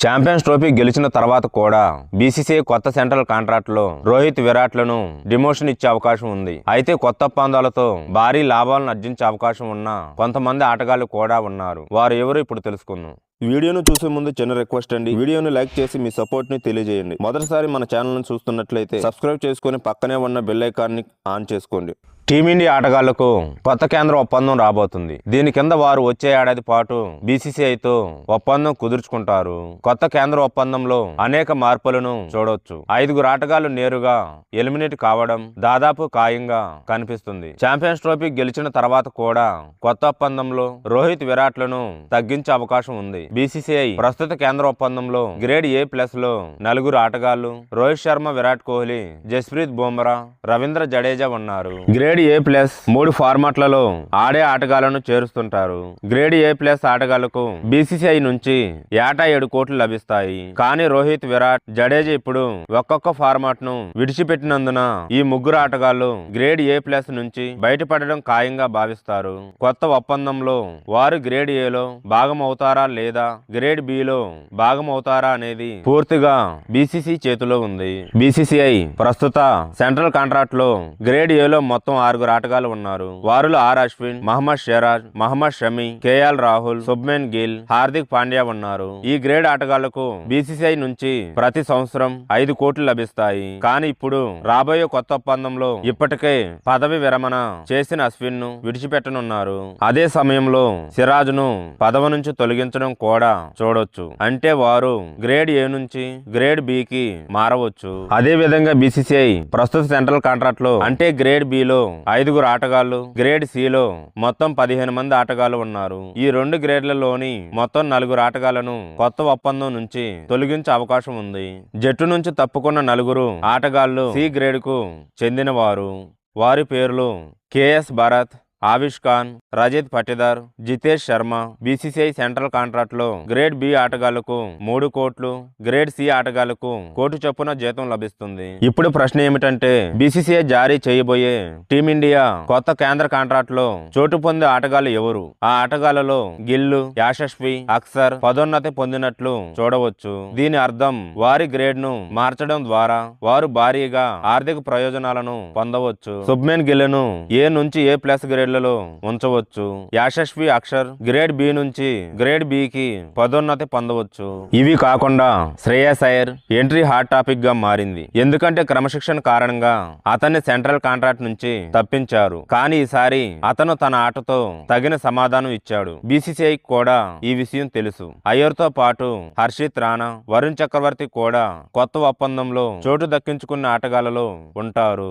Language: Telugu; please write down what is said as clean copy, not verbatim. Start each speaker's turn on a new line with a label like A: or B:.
A: ఛాంపియన్స్ ట్రోఫీ గెలిచిన తర్వాత కూడా బీసీసీఐ కొత్త సెంట్రల్ కాంట్రాక్ట్లో రోహిత్ విరాట్లను డిమోషన్ ఇచ్చే అవకాశం ఉంది. అయితే కొత్త ఒప్పందాలతో భారీ లాభాలను ఆర్జించే అవకాశం ఉన్న కొంతమంది ఆటగాళ్లు కూడా ఉన్నారు. వారు ఎవరు ఇప్పుడు తెలుసుకుందాం. వీడియోను చూసే ముందు చిన్న రిక్వెస్ట్ అండి, వీడియోను లైక్ చేసి మీ సపోర్ట్ ని తెలియజేయండి. మొదటిసారి మన ఛానల్ ను చూస్తున్నట్లయితే సబ్స్క్రైబ్ చేసుకుని పక్కనే ఉన్న బెల్ ఐకాన్ ని ఆన్ చేసుకోండి. టీమిండియా ఆటగాళ్లకు కొత్త కేంద్ర ఒప్పందం రాబోతుంది. దీని కింద వారు వచ్చే ఏడాది పాటు బీసీసీఐతో ఒప్పందం కుదుర్చుకుంటారు. కొత్త కేంద్ర ఒప్పందంలో అనేక మార్పులను చూడొచ్చు. 5 ఆటగాళ్లు నేరుగా ఎలిమినేట్ కావడం దాదాపు ఖాయంగా కనిపిస్తుంది. ఛాంపియన్స్ ట్రోఫీ గెలిచిన తర్వాత కూడా కొత్త ఒప్పందంలో రోహిత్ విరాట్లను తగ్గించే అవకాశం ఉంది. బీసీసీఐ ప్రస్తుత కేంద్ర ఒప్పందంలో గ్రేడ్ A+ లో 4 ఆటగాళ్లు రోహిత్ శర్మ, విరాట్ కోహ్లీ, జస్ప్రీత్ బుమ్రా, రవీంద్ర జడేజా ఉన్నారు. గ్రేడ్ A+ 3 ఫార్మాట్లలో ఆడే ఆటగాళ్లను చేరుస్తుంటారు. గ్రేడ్ A+ ఆటగాళ్లకు బీసీసీఐ నుంచి ఏటా 7 కోట్లు లభిస్తాయి. కానీ రోహిత్, విరాట్, జడేజా ఇప్పుడు ఒక్కొక్క ఫార్మాట్ ను విడిచిపెట్టినందున ఈ 3 ఆటగాళ్లు గ్రేడ్ A+ నుంచి బయటపడడం ఖాయంగా భావిస్తారు. కొత్త ఒప్పందంలో వారు గ్రేడ్ Aలో భాగం అవుతారా లేదా గ్రేడ్ Bలో భాగం అవుతారా అనేది పూర్తిగా బీసీసీ చేతిలో ఉంది. బీసీసీఐ ప్రస్తుత సెంట్రల్ కాంట్రాక్ట్ లో గ్రేడ్ Aలో మొత్తం 6 ఆటగాళ్లు ఉన్నారు. వారిలో అశ్విన్, మహమ్మద్ సిరాజ్, మహమ్మద్ షమి, కేఎల్ రాహుల్, శుభ్మన్ గిల్, హార్దిక్ పాండ్యా ఉన్నారు. ఈ గ్రేడ్ ఆటగాళ్లకు బీసీసీఐ నుంచి ప్రతి సంవత్సరం 5 కోట్లు లభిస్తాయి. కానీ ఇప్పుడు రాబోయే కొత్త ఒప్పందంలో ఇప్పటికే పదవి విరమణ చేసిన అశ్విన్ ను విడిచిపెట్టనున్నారు. అదే సమయంలో సిరాజ్ ను పదవి నుంచి తొలగించడం కూడా చూడొచ్చు. అంటే వారు గ్రేడ్ A నుంచి గ్రేడ్ Bకి మారవచ్చు. అదే విధంగా బీసీసీఐ ప్రస్తుత సెంట్రల్ కాంట్రాక్ట్ లో అంటే గ్రేడ్ Bలో 5 ఆటగాళ్లు, గ్రేడ్ Cలో మొత్తం 15 మంది ఆటగాళ్లు ఉన్నారు. ఈ 2 గ్రేడ్లలోని మొత్తం 4 ఆటగాళ్లను కొత్త ఒప్పందం నుంచి తొలగించే అవకాశం ఉంది. జట్టు నుంచి తప్పుకున్న 4 ఆటగాళ్లు C గ్రేడ్ కు చెందినవారు. వారి పేర్లు KS Bharat, Avesh Khan, Rajat Patidar, Jitesh Sharma. BCCI central contract లో గ్రేడ్ B ఆటగాళ్లకు 3 కోట్లు, గ్రేడ్ C ఆటగాళ్లకు కోటి చొప్పున జీతం లభిస్తుంది. ఇప్పుడు ప్రశ్న ఏమిటంటే బీసీసీఐ జారీ చేయబోయే టీమిండియా కొత్త కేంద్ర కాంట్రాక్ట్ లో చోటు పొందే ఆటగాళ్లు ఎవరు? ఆ ఆటగాళ్లలో గిల్లు, యశస్వి, అక్సర్ పదోన్నతి పొందినట్లు చూడవచ్చు. దీని అర్థం వారి గ్రేడ్ ను మార్చడం ద్వారా వారు భారీగా ఆర్థిక ప్రయోజనాలను పొందవచ్చు. శుభ్మన్ గిల్ ను A నుంచి A+ గ్రేడ్ ఉంచవచ్చు. యశస్వి, అక్షర్ గ్రేడ్ B నుంచి గ్రేడ్ Bకి పదోన్నతి పొందవచ్చు. ఇవి కాకుండా Shreyas Iyer entry hot topic గా మారింది. ఎందుకంటే క్రమశిక్షణ కారణంగా అతన్ని సెంట్రల్ కాంట్రాక్ట్ నుంచి తప్పించారు. కానీ ఈసారి అతను తన ఆటతో తగిన సమాధానం ఇచ్చాడు. బీసీసీఐ కూడా ఈ విషయం తెలుసు. అయ్యర్ తో పాటు హర్షిత్ రాణా, వరుణ్ చక్రవర్తి కూడా కొత్త ఒప్పందంలో చోటు దక్కించుకున్న ఆటగాళ్లలో ఉంటారు.